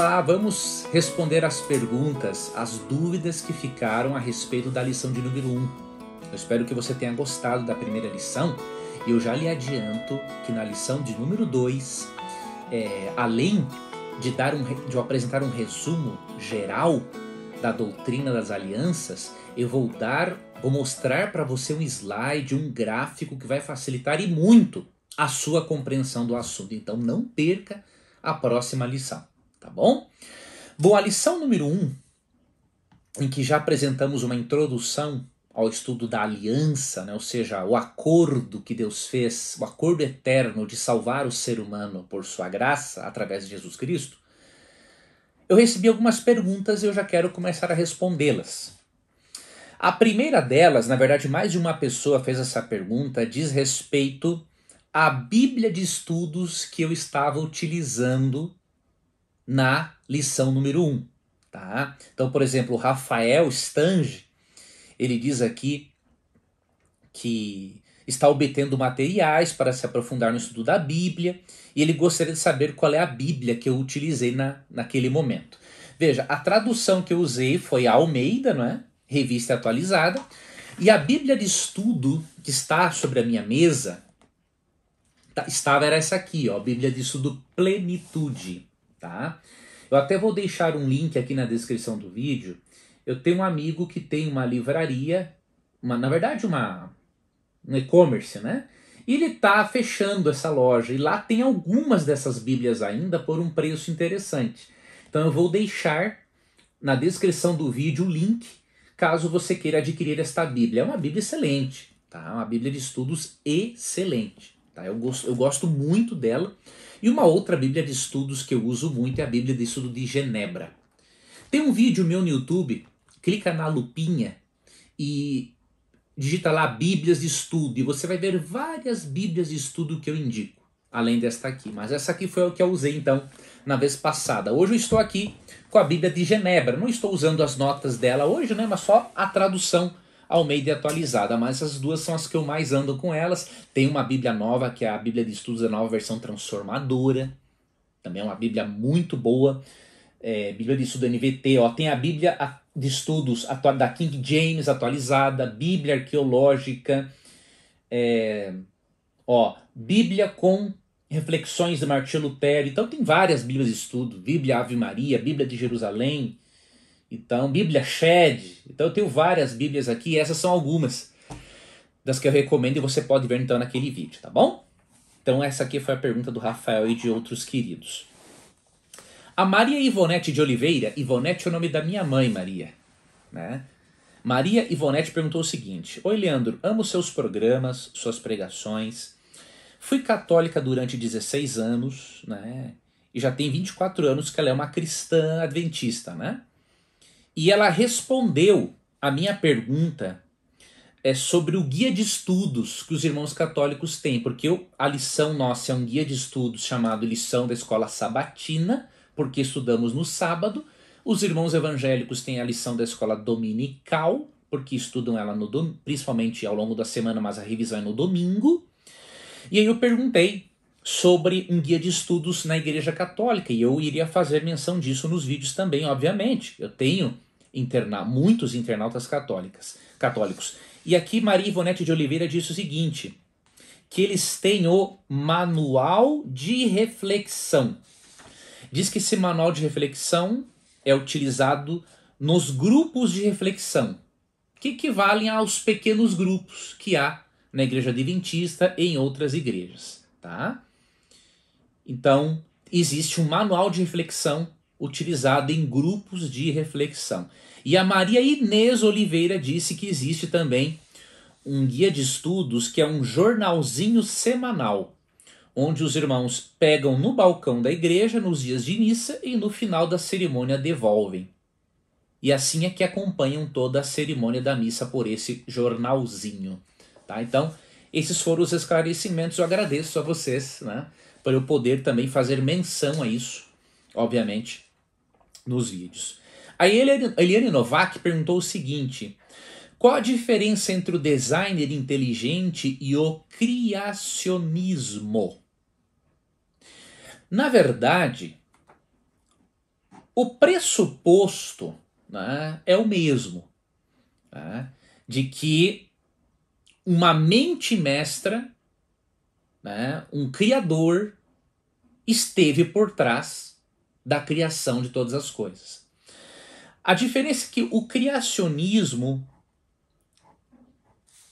lá, vamos responder as perguntas, as dúvidas que ficaram a respeito da lição de número 1. Eu espero que você tenha gostado da primeira lição e eu já lhe adianto que na lição de número 2, além de eu apresentar um resumo geral da doutrina das alianças, eu vou mostrar para você um slide, um gráfico que vai facilitar e muito a sua compreensão do assunto. Então não perca a próxima lição, tá bom? Bom, a lição número 1, em que já apresentamos uma introdução ao estudo da aliança, né? Ou seja, o acordo que Deus fez, o acordo eterno de salvar o ser humano por sua graça através de Jesus Cristo, eu recebi algumas perguntas e eu já quero começar a respondê-las. A primeira delas, na verdade mais de uma pessoa fez essa pergunta, diz respeito à Bíblia de estudos que eu estava utilizando na lição número 1. Tá? Então, por exemplo, o Rafael Stange, ele diz aqui que está obtendo materiais para se aprofundar no estudo da Bíblia e ele gostaria de saber qual é a Bíblia que eu utilizei naquele momento. Veja, a tradução que eu usei foi a Almeida, não é? Revista atualizada, e a Bíblia de estudo que está sobre a minha mesa era essa aqui, ó, Bíblia de Estudo Plenitude. Tá? Eu até vou deixar um link aqui na descrição do vídeo. Eu tenho um amigo que tem uma livraria, na verdade um e-commerce, né? E ele está fechando essa loja e lá tem algumas dessas bíblias ainda por um preço interessante. Então eu vou deixar na descrição do vídeo o link caso você queira adquirir esta bíblia. É uma bíblia excelente, tá? Uma bíblia de estudos excelente. Tá? Eu gosto muito dela. E uma outra bíblia de estudos que eu uso muito é a Bíblia de Estudo de Genebra. Tem um vídeo meu no YouTube, clica na lupinha e digita lá Bíblias de Estudo e você vai ver várias Bíblias de estudo que eu indico, além desta aqui. Mas essa aqui foi o que eu usei então na vez passada. Hoje eu estou aqui com a Bíblia de Genebra. Não estou usando as notas dela hoje, né? Mas só a tradução Almeida atualizada. Mas essas duas são as que eu mais ando com elas. Tem uma Bíblia nova, que é a Bíblia de Estudos da Nova Versão Transformadora. Também é uma Bíblia muito boa. Bíblia de Estudo NVT. Ó, tem a Bíblia de Estudos da King James atualizada. Bíblia Arqueológica. Bíblia com reflexões de Martinho Lutero. Então tem várias Bíblias de estudo. Bíblia Ave Maria, Bíblia de Jerusalém. Então, Bíblia Shed. Então eu tenho várias Bíblias aqui. Essas são algumas das que eu recomendo e você pode ver então naquele vídeo, tá bom? Então essa aqui foi a pergunta do Rafael e de outros queridos. A Maria Ivonete de Oliveira, Ivonete é o nome da minha mãe, Maria, né? Maria Ivonete perguntou o seguinte: Oi, Leandro, amo seus programas, suas pregações. Fui católica durante 16 anos, né? E já tem 24 anos que ela é uma cristã adventista, né? E ela respondeu a minha pergunta sobre o guia de estudos que os irmãos católicos têm, porque a lição nossa é um guia de estudos chamado Lição da Escola Sabatina, porque estudamos no sábado. Os irmãos evangélicos têm a lição da escola dominical, porque estudam ela principalmente ao longo da semana, mas a revisão é no domingo. E aí eu perguntei sobre um guia de estudos na Igreja Católica, e eu iria fazer menção disso nos vídeos também, obviamente. Eu tenho muitos internautas católicos. E aqui Maria Ivonete de Oliveira disse o seguinte, que eles têm o manual de reflexão. Diz que esse manual de reflexão é utilizado nos grupos de reflexão, que equivalem aos pequenos grupos que há na Igreja Adventista e em outras igrejas. Tá? Então, existe um manual de reflexão utilizado em grupos de reflexão. E a Maria Inês Oliveira disse que existe também um guia de estudos que é um jornalzinho semanal, onde os irmãos pegam no balcão da igreja nos dias de missa e no final da cerimônia devolvem. E assim é que acompanham toda a cerimônia da missa por esse jornalzinho. Tá? Então, esses foram os esclarecimentos. Eu agradeço a vocês, né, por eu poder também fazer menção a isso, obviamente, nos vídeos. A Eliane Novak perguntou o seguinte: qual a diferença entre o designer inteligente e o criacionismo? Na verdade, O pressuposto, né, é o mesmo, né, de que uma mente mestra, né, um criador, esteve por trás da criação de todas as coisas. A diferença é que o criacionismo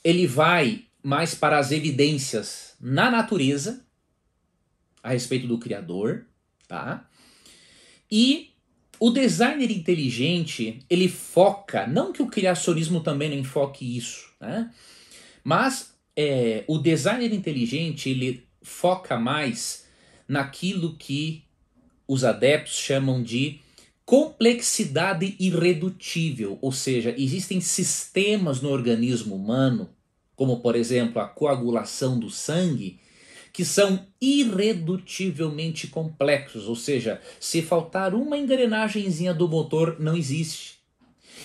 ele vai mais para as evidências na natureza a respeito do criador, tá? E o designer inteligente, ele foca, não que o criacionismo também não enfoque isso, né? Mas o designer inteligente, ele foca mais naquilo que os adeptos chamam de complexidade irredutível, ou seja, existem sistemas no organismo humano, como por exemplo a coagulação do sangue, que são irredutivelmente complexos, ou seja, se faltar uma engrenagemzinha do motor, não existe.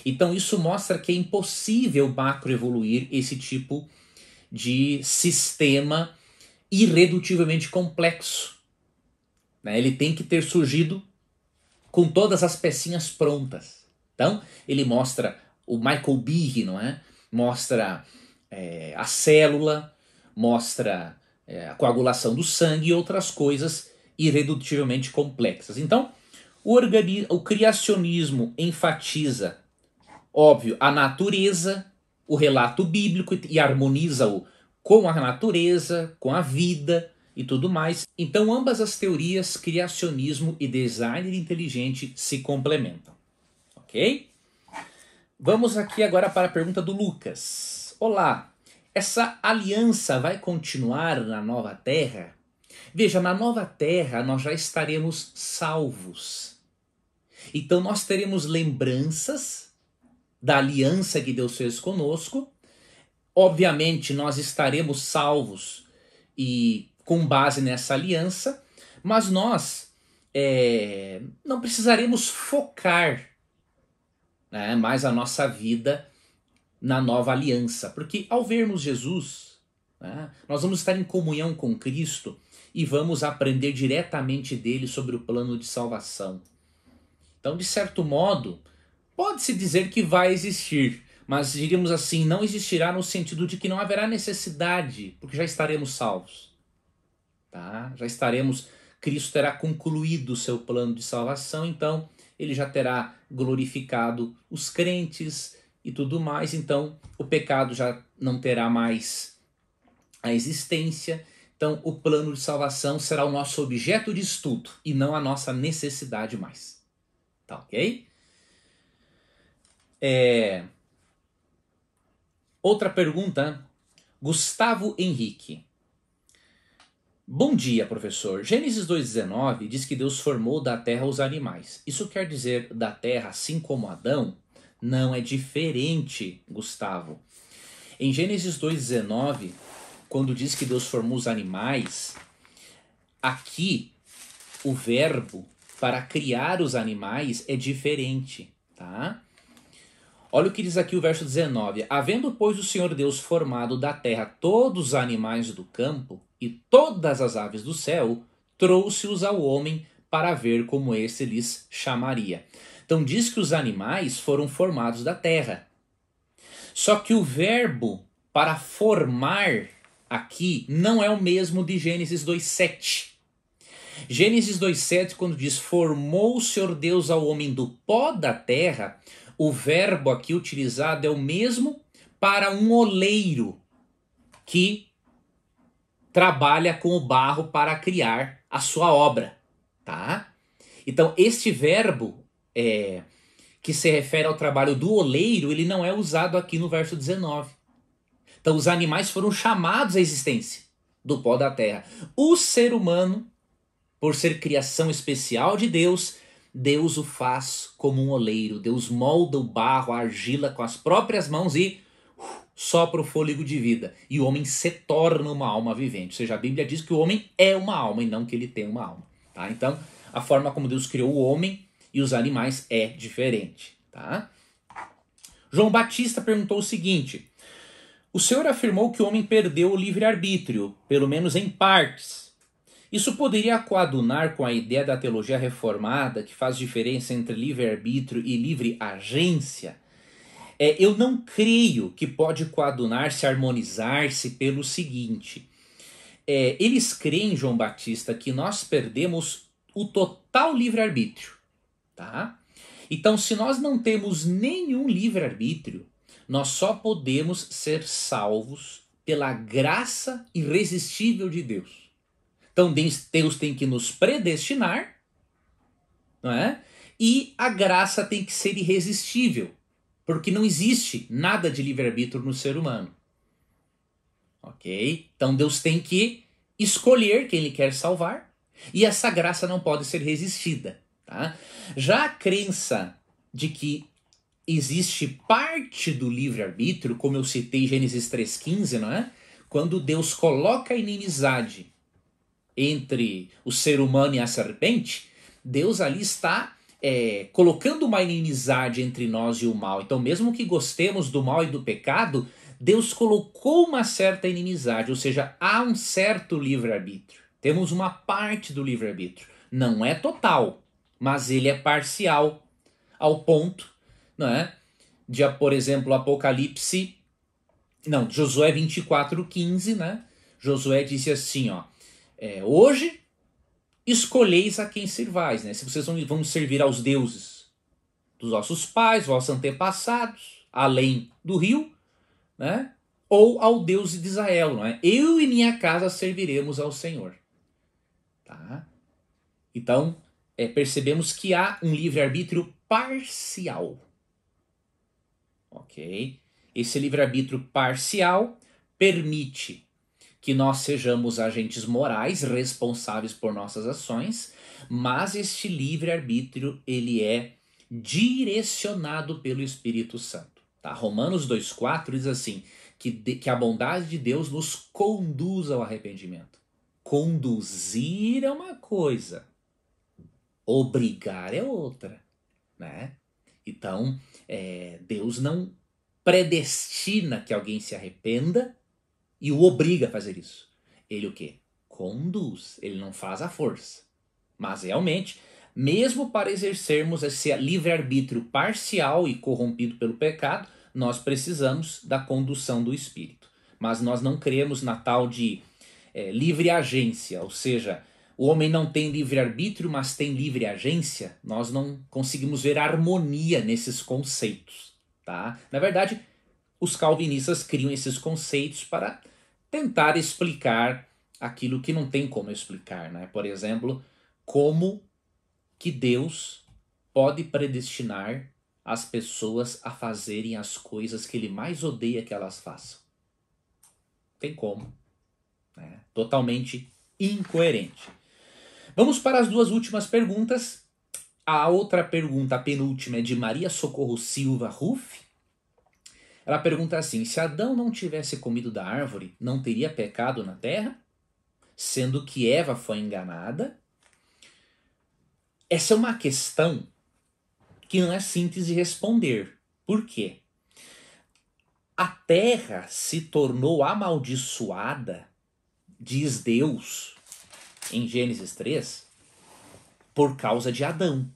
Então isso mostra que é impossível macroevoluir esse tipo de sistema irredutivelmente complexo. Ele tem que ter surgido com todas as pecinhas prontas. Então, ele mostra o Michael Behe, não é? Mostra a célula, mostra a coagulação do sangue e outras coisas irredutivelmente complexas. Então, o criacionismo enfatiza, óbvio, a natureza, o relato bíblico e harmoniza-o com a natureza, com a vida e tudo mais. Então ambas as teorias, criacionismo e design inteligente, se complementam. Ok? Vamos aqui agora para a pergunta do Lucas. Olá, essa aliança vai continuar na nova terra? Veja, na nova terra nós já estaremos salvos. Então nós teremos lembranças da aliança que Deus fez conosco. Obviamente nós estaremos salvos e com base nessa aliança, mas nós não precisaremos focar, né, mais a nossa vida na nova aliança, porque ao vermos Jesus, né, nós vamos estar em comunhão com Cristo e vamos aprender diretamente dele sobre o plano de salvação. Então, de certo modo, pode-se dizer que vai existir, mas diríamos assim, não existirá no sentido de que não haverá necessidade, porque já estaremos salvos. Tá? Já estaremos, Cristo terá concluído o seu plano de salvação, então ele já terá glorificado os crentes e tudo mais, então o pecado já não terá mais a existência, então o plano de salvação será o nosso objeto de estudo e não a nossa necessidade mais. Tá ok? Outra pergunta, Gustavo Henrique. Bom dia, professor. Gênesis 2,19 diz que Deus formou da terra os animais. Isso quer dizer da terra assim como Adão? Não, é diferente, Gustavo. Em Gênesis 2,19, quando diz que Deus formou os animais, aqui o verbo para criar os animais é diferente, tá? Olha o que diz aqui o verso 19. Havendo, pois, o Senhor Deus formado da terra todos os animais do campo e todas as aves do céu, trouxe-os ao homem para ver como esse lhes chamaria. Então diz que os animais foram formados da terra. Só que o verbo para formar aqui não é o mesmo de Gênesis 2,7. Gênesis 2,7, quando diz formou o Senhor Deus ao homem do pó da terra, o verbo aqui utilizado é o mesmo para um oleiro que trabalha com o barro para criar a sua obra, tá? Então, este verbo que se refere ao trabalho do oleiro, ele não é usado aqui no verso 19. Então, os animais foram chamados à existência do pó da terra. O ser humano, por ser criação especial de Deus, Deus o faz como um oleiro. Deus molda o barro, a argila com as próprias mãos e sopra o fôlego de vida. E o homem se torna uma alma vivente. Ou seja, a Bíblia diz que o homem é uma alma e não que ele tem uma alma. Tá? Então, a forma como Deus criou o homem e os animais é diferente. Tá? João Batista perguntou o seguinte: o Senhor afirmou que o homem perdeu o livre-arbítrio, pelo menos em partes. Isso poderia coadunar com a ideia da teologia reformada, que faz diferença entre livre-arbítrio e livre agência? Eu não creio que pode coadunar-se, harmonizar-se pelo seguinte. Eles creem, João Batista, que nós perdemos o total livre-arbítrio. Tá? Então, se nós não temos nenhum livre-arbítrio, nós só podemos ser salvos pela graça irresistível de Deus. Então, Deus tem que nos predestinar, não é? E a graça tem que ser irresistível, porque não existe nada de livre-arbítrio no ser humano. Ok? Então, Deus tem que escolher quem Ele quer salvar, e essa graça não pode ser resistida. Tá? Já a crença de que existe parte do livre-arbítrio, como eu citei Gênesis 3,15, não é? Quando Deus coloca a inimizade entre o ser humano e a serpente, Deus ali está colocando uma inimizade entre nós e o mal. Então, mesmo que gostemos do mal e do pecado, Deus colocou uma certa inimizade, ou seja, há um certo livre-arbítrio. Temos uma parte do livre-arbítrio. Não é total, mas ele é parcial, ao ponto, não é? De, por exemplo, Josué 24,15, né? Josué disse assim, ó, hoje escolheis a quem servais, né? Se vocês vão servir aos deuses dos vossos pais, vossos antepassados, além do rio, né? Ou ao Deus de Israel, não é? Eu e minha casa serviremos ao Senhor. Tá? Então, percebemos que há um livre-arbítrio parcial. Ok? Esse livre-arbítrio parcial permite que nós sejamos agentes morais responsáveis por nossas ações, mas este livre-arbítrio ele é direcionado pelo Espírito Santo. Tá? Romanos 2,4 diz assim, que a bondade de Deus nos conduz ao arrependimento. Conduzir é uma coisa, obrigar é outra, né? Então, Deus não predestina que alguém se arrependa e o obriga a fazer isso. Ele o quê? Conduz. Ele não faz a força. Mas realmente, mesmo para exercermos esse livre-arbítrio parcial e corrompido pelo pecado, nós precisamos da condução do Espírito. Mas nós não cremos na tal de livre agência, ou seja, o homem não tem livre-arbítrio, mas tem livre agência. Nós não conseguimos ver harmonia nesses conceitos. Tá? Na verdade, os calvinistas criam esses conceitos para tentar explicar aquilo que não tem como explicar, né? Por exemplo, como que Deus pode predestinar as pessoas a fazerem as coisas que ele mais odeia que elas façam. Tem como. Né? Totalmente incoerente. Vamos para as duas últimas perguntas. A outra pergunta, a penúltima, é de Maria Socorro Silva Ruff. Ela pergunta assim, se Adão não tivesse comido da árvore, não teria pecado na terra? Sendo que Eva foi enganada? Essa é uma questão que não é simples de responder. Por quê? A terra se tornou amaldiçoada, diz Deus, em Gênesis 3, por causa de Adão.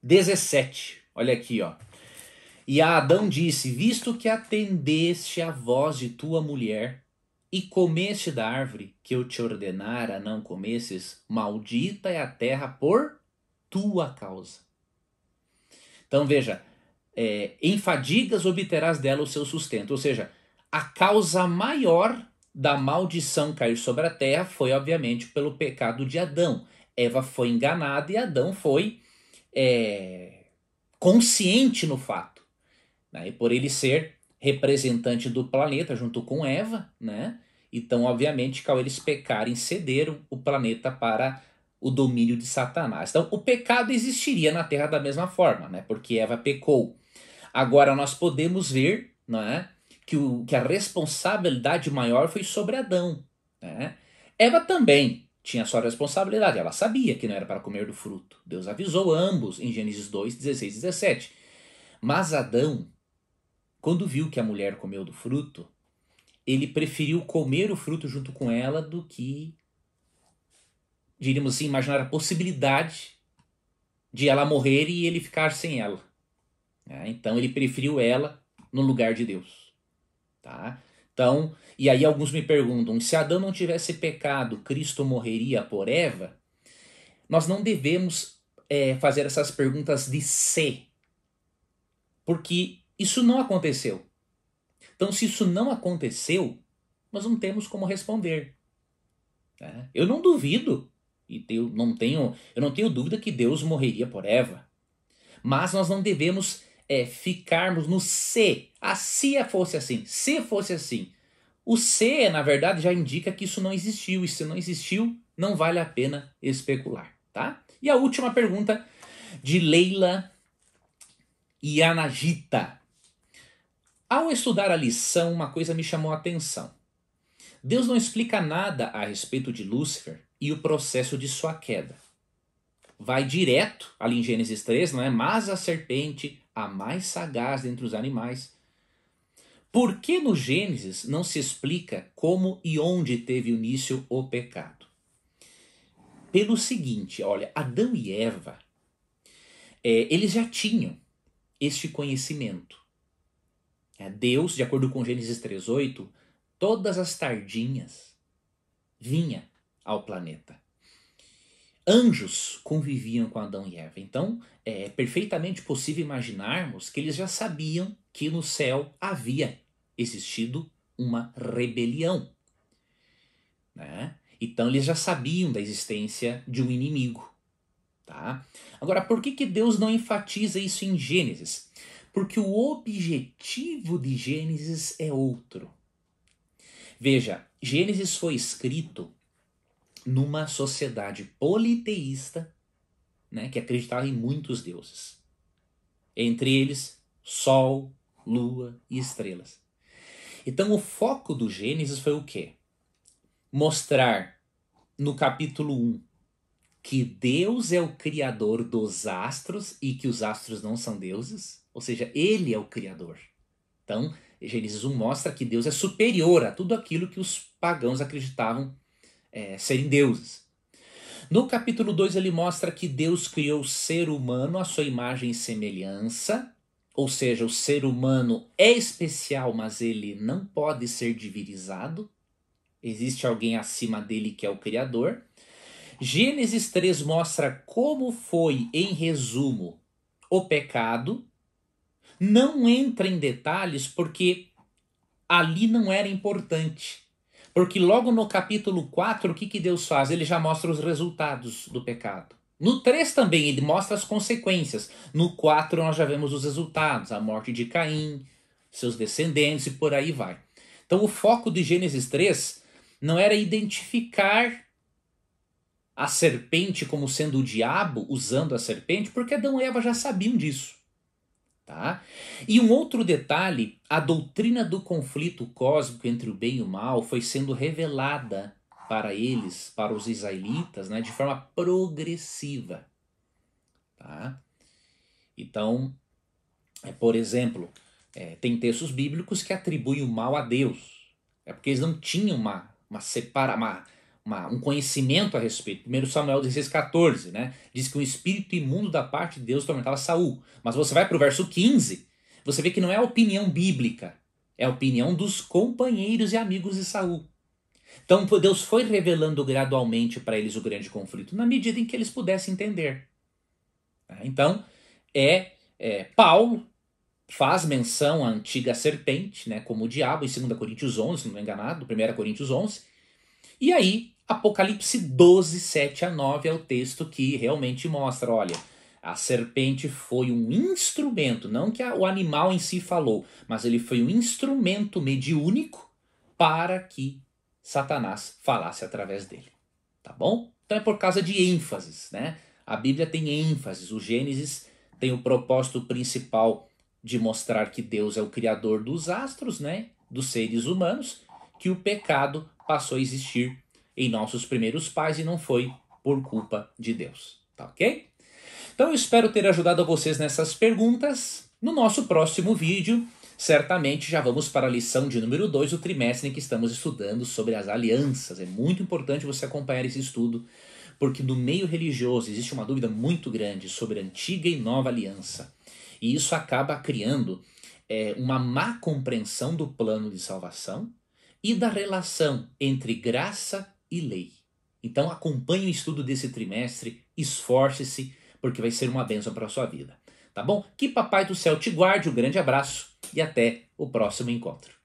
17, olha aqui, ó. E a Adão disse, visto que atendeste à voz de tua mulher e comeste da árvore que eu te ordenara não comesses, maldita é a terra por tua causa. Então veja, em fadigas obterás dela o seu sustento. Ou seja, a causa maior da maldição cair sobre a terra foi obviamente pelo pecado de Adão. Eva foi enganada e Adão foi consciente no fato. Né? E por ele ser representante do planeta junto com Eva, né? Então obviamente que ao eles pecarem cederam o planeta para o domínio de Satanás. Então o pecado existiria na terra da mesma forma, né? Porque Eva pecou. Agora nós podemos ver, né, que a responsabilidade maior foi sobre Adão. Né? Eva também tinha sua responsabilidade, ela sabia que não era para comer do fruto. Deus avisou ambos em Gênesis 2, 16 e 17. Mas Adão, quando viu que a mulher comeu do fruto, ele preferiu comer o fruto junto com ela do que diríamos assim, imaginar a possibilidade de ela morrer e ele ficar sem ela. Então ele preferiu ela no lugar de Deus. Tá? Então, e aí alguns me perguntam, se Adão não tivesse pecado, Cristo morreria por Eva? Nós não devemos fazer essas perguntas de se, porque isso não aconteceu. Então, se isso não aconteceu, nós não temos como responder. Né? Eu não duvido, e eu não tenho dúvida que Deus morreria por Eva. Mas nós não devemos ficarmos no se. Se fosse assim, se fosse assim. O se, na verdade, já indica que isso não existiu. E se não existiu, não vale a pena especular. Tá? E a última pergunta de Leila Yanagita. Ao estudar a lição, uma coisa me chamou a atenção. Deus não explica nada a respeito de Lúcifer e o processo de sua queda. Vai direto, ali em Gênesis 3, não é? Mas a serpente, a mais sagaz dentre os animais. Por que no Gênesis não se explica como e onde teve início o pecado? Pelo seguinte, olha, Adão e Eva, eles já tinham este conhecimento. Deus, de acordo com Gênesis 3:8, todas as tardinhas vinha ao planeta. Anjos conviviam com Adão e Eva. Então, é perfeitamente possível imaginarmos que eles já sabiam que no céu havia existido uma rebelião. Né? Então, eles já sabiam da existência de um inimigo. Tá? Agora, por que Deus não enfatiza isso em Gênesis? Porque o objetivo de Gênesis é outro. Veja, Gênesis foi escrito numa sociedade politeísta, né, que acreditava em muitos deuses. Entre eles, Sol, Lua e estrelas. Então o foco do Gênesis foi o quê? Mostrar no capítulo 1 que Deus é o criador dos astros e que os astros não são deuses, ou seja, ele é o criador. Então, Gênesis 1 mostra que Deus é superior a tudo aquilo que os pagãos acreditavam serem deuses. No capítulo 2 ele mostra que Deus criou o ser humano à sua imagem e semelhança, ou seja, o ser humano é especial, mas ele não pode ser divinizado. Existe alguém acima dele que é o Criador. Gênesis 3 mostra como foi, em resumo, o pecado. Não entra em detalhes porque ali não era importante. Porque logo no capítulo 4, o que Deus faz? Ele já mostra os resultados do pecado. No 3 também ele mostra as consequências. No 4 nós já vemos os resultados. A morte de Caim, seus descendentes e por aí vai. Então o foco de Gênesis 3 não era identificar a serpente como sendo o diabo, usando a serpente, porque Adão e Eva já sabiam disso. Tá? E um outro detalhe, a doutrina do conflito cósmico entre o bem e o mal foi sendo revelada para eles, para os israelitas, né, de forma progressiva. Tá? Então, por exemplo, tem textos bíblicos que atribuem o mal a Deus. É porque eles não tinham um conhecimento a respeito. 1 Samuel 16,14, né? Diz que um espírito imundo da parte de Deus tormentava Saul. Mas você vai para o verso 15, você vê que não é a opinião bíblica, é a opinião dos companheiros e amigos de Saul. Então Deus foi revelando gradualmente para eles o grande conflito, na medida em que eles pudessem entender. Então, Paulo faz menção à antiga serpente, né, como o diabo, em 2 Coríntios 11, se não estou enganado, 1 Coríntios 11. E aí, Apocalipse 12, 7-9 é o texto que realmente mostra, olha, a serpente foi um instrumento, não que o animal em si falou, mas ele foi um instrumento mediúnico para que Satanás falasse através dele. Tá bom? Então é por causa de ênfases, né? A Bíblia tem ênfases, o Gênesis tem o propósito principal de mostrar que Deus é o criador dos astros, né? Dos seres humanos, que o pecado passou a existir em nossos primeiros pais e não foi por culpa de Deus, tá ok? Então eu espero ter ajudado vocês nessas perguntas. No nosso próximo vídeo, certamente já vamos para a lição de número 2 do trimestre em que estamos estudando sobre as alianças. É muito importante você acompanhar esse estudo, porque no meio religioso existe uma dúvida muito grande sobre a antiga e nova aliança. E isso acaba criando uma má compreensão do plano de salvação e da relação entre graça e lei. Então acompanhe o estudo desse trimestre, esforce-se, porque vai ser uma bênção para a sua vida. Tá bom? Que Papai do Céu te guarde, um grande abraço e até o próximo encontro.